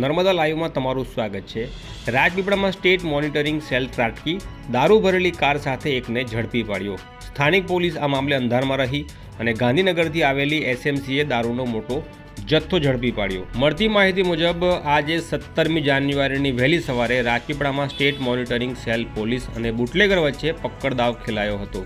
નર્મદા લાઈવમાં તમારું સ્વાગત છે। રાજપીપળામાં સ્ટેટ મોનિટરિંગ સેલ ત્રાટકી દારૂ ભરેલી કાર સાથે એકને ઝડપી પાડ્યો। સ્થાનિક પોલીસ આ મામલે અંધારમાં રહી અને ગાંધીનગરથી આવેલી એસએમસીએ દારૂનો મોટો જથ્થો ઝડપી પાડ્યો। મળતી માહિતી મુજબ આજે 17મી જાન્યુઆરીની વહેલી સવારે રાજપીપળામાં સ્ટેટ મોનિટરિંગ સેલ પોલીસ અને બુટલેગર વચ્ચે પકડદાવ ખેલાયો હતો।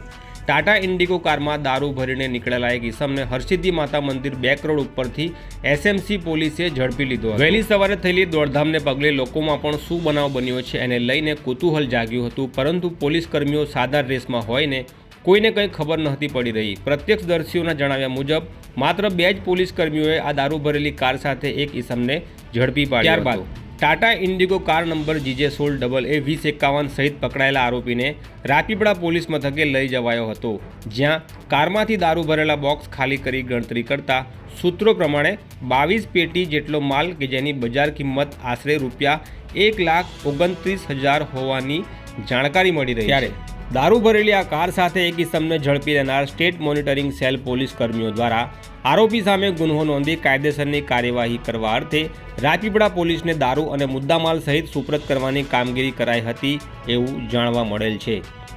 ટાટા ઇન્ડિગો કારમાં દારૂ ભરીને નીકળેલા એક ઈસમને હરસિદ્ધિ માતા મંદિર બેક રોડ ઉપરથી એસએમસી પોલીસે ઝડપી લીધો। વહેલી સવારે થયેલી દોડધામને પગલે લોકોમાં પણ શું બનાવ બન્યો છે એને લઈને કુતૂહલ જાગ્યું હતું, પરંતુ પોલીસ કર્મીઓ સાદા ડ્રેસમાં હોઈને કોઈને કંઈ ખબર નહોતી પડી રહી। પ્રત્યક્ષદર્શીઓના જણાવ્યા મુજબ માત્ર 2 જ પોલીસ કર્મીઓએ આ દારૂ ભરેલી કાર સાથે એક ઈસમને ઝડપી પાડ્યો। ત્યારબાદ Tata Indigo car number GJ16AA2051 સહિત પકડાયેલા આરોપીને રાજપીપળા પોલીસ મથકે લઈ જવાયો હતો, જ્યાં કારમાંથી દારૂ ભરેલા બોક્સ ખાલી કરી ગણતરી કરતા સૂત્રો પ્રમાણે 22 પેટી જેટલો માલ કે જેની બજાર કિંમત આશરે ₹1,29,000 હોવાની જાણકારી મળી રહી છે। દારૂ ભરેલી આ કાર સાથે એક ઇસમને ઝડપી લેનાર સ્ટેટ મોનિટરિંગ સેલ પોલીસ કર્મીઓ દ્વારા આરોપી સામે ગુન્હો નોંધી કાયદેસરની કાર્યવાહી કરવા અર્થે રાજપીપળા પોલીસને દારૂ અને મુદ્દામાલ સહિત સુપ્રત કરવાની કામગીરી કરાઈ હતી એવું જાણવા મળેલ છે।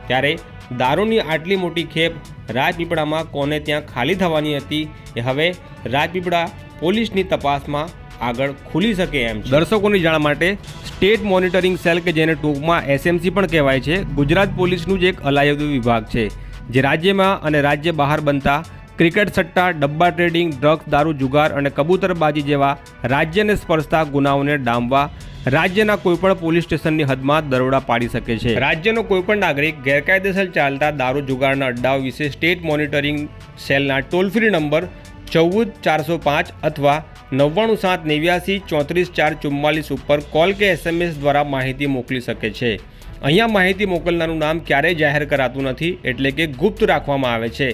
ત્યારે દારૂની આટલી મોટી ખેપ રાજપીપળામાં કોને ત્યાં ખાલી થવાની હતી એ હવે રાજપીપળા પોલીસની તપાસમાં આગળ ખુલી શકે એમ છે। દર્શકોની જાણ માટે સ્ટેટ મોનિટરિંગ સેલ કે જેને ટૂંકમાં એસએમસી પણ કહેવાય છે, ગુજરાત પોલીસનું જ એક અલાયદું વિભાગ છે જે રાજ્યમાં અને રાજ્ય બહાર બનતા ક્રિકેટ સટ્ટા, ડબ્બા ટ્રેડિંગ, ડ્રગ્સ, દારૂ, જુગાર અને કબૂતરબાજી જેવા રાજ્યને સ્પર્શતા ગુનાઓને ડામવા રાજ્યના કોઈપણ પોલીસ સ્ટેશનની હદમાં દરોડા પાડી શકે છે। રાજ્યનો કોઈપણ નાગરિક ગેરકાયદેસર ચાલતા દારૂ જુગારના અડ્ડાઓ વિશે સ્ટેટ મોનિટરિંગ સેલના ટોલ ફ્રી નંબર 14405 અથવા 9979843444 ઉપર કોલ કે SMS દ્વારા માહિતી મોકલી શકે છે। અહીંયા માહિતી મોકલનારનું નામ ક્યારેય જાહેર કરાતું નથી, એટલે કે ગુપ્ત રાખવામાં આવે છે,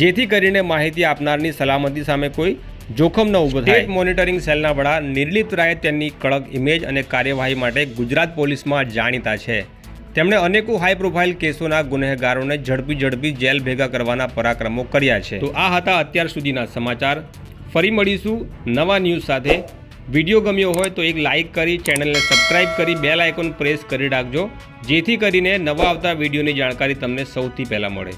જેથી કરીને માહિતી આપનારની સલામતી સામે કોઈ જોખમ ન ઊભું થાય। સ્ટેટ મોનિટરિંગ સેલના વડા નિર્લિપ્ત રાય તેમની કડક ઇમેજ અને કાર્યવાહી માટે ગુજરાત પોલીસમાં જાણીતા છે। તેમણે અનેકો હાઈ પ્રોફાઇલ કેસોના ગુનેગારોને ઝડપી જેલ ભેગા કરવાના પરાક્રમો કર્યા છે। તો આ હતા અત્યાર સુધીના સમાચાર। ફરી મળીશું નવા ન્યૂઝ સાથે। વિડીયો ગમ્યો હોય તો એક લાઇક કરી ચેનલને સબસ્ક્રાઇબ કરી બેલ આઇકોન પ્રેસ કરી રાખજો, જેથી કરીને નવા આવતા વિડીયોની જાણકારી તમને સૌથી પહેલાં મળે।